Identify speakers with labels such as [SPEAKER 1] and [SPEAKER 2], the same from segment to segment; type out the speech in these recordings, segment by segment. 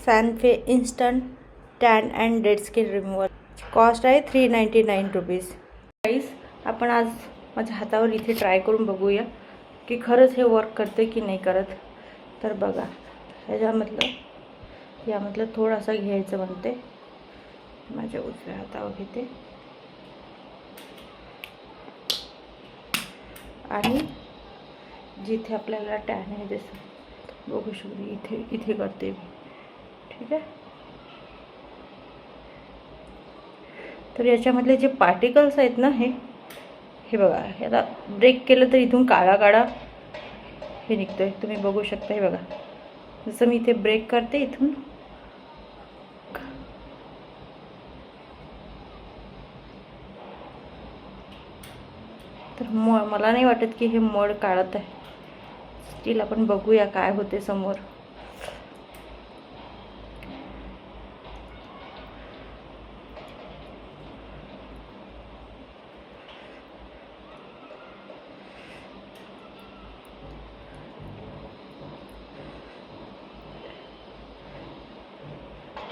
[SPEAKER 1] सॅनफे instant tan and dead skin remover. Cost आहे 399 rupees. गाईस, आपण आज माझ्या हातावर इथे ट्राय करून बघूया की खरंच हे वर्क करते की नाही करत. तर बघा, यामधलं थोडासा घ्यायचं म्हणते. माझ्या उजव्या हातावर घेते आणि जिथे आपल्याला टॅन आहे दिसतं बघू शकतो, इथे करते मी. ठीक आहे. तर याच्यामधले जे पार्टिकल्स आहेत ना, हे बघा, ह्याला ब्रेक केलं तर इथून काळा काळा हे निघतोय. तुम्ही बघू शकता. हे बघा, जसं मी इथे ब्रेक करते इथून, तर मला नाही वाटत की हे मड काढत आहे. स्टील आपण बघूया काय होते समोर.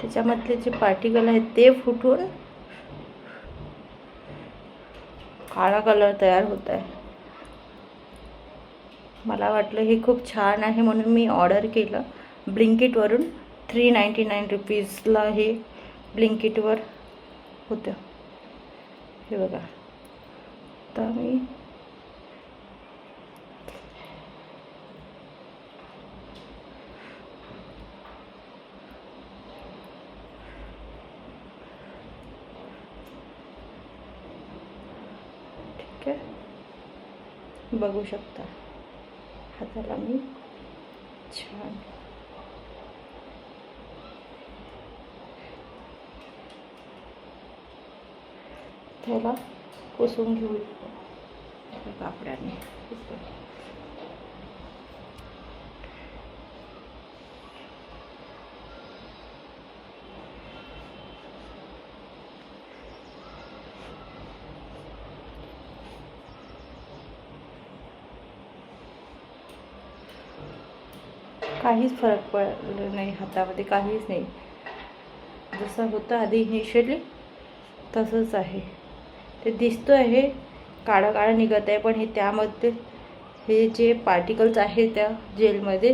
[SPEAKER 1] त्याच्यामधले जे पार्टिकल आहेत ते फुटून काळा कलर तयार होत आहे. मला वाटलं हे खूप छान आहे म्हणून मी ऑर्डर केलं ब्लिंकिटवरून. 399 रुपीजला हे ब्लिंकिटवर होतं. हे बघा, तर मी ठीक आहे, बघू शकता हाताला मी छान त्याला पुसून घेऊ कापडाने. काहीच फरक पडला नाही हातामध्ये, काहीच नाही. जसं होतं आधी इनिशियली तसंच आहे. ते दिसतो आहे काळा काळा निघत आहे, पण हे त्यामध्ये हे जे पार्टिकल्स आहेत त्या जेलमध्ये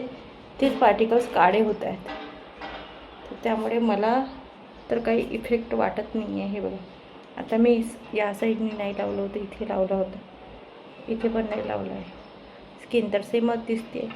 [SPEAKER 1] तेच पार्टिकल्स काळे होत आहेत. तर त्यामुळे मला तर काही इफेक्ट वाटत नाही आहे. हे बघा, आता मी या साईडने नाही लावलं होतं, इथे लावलं होतं. इथे पण नाही लावलं आहे. स्किन तर सेमच दिसते.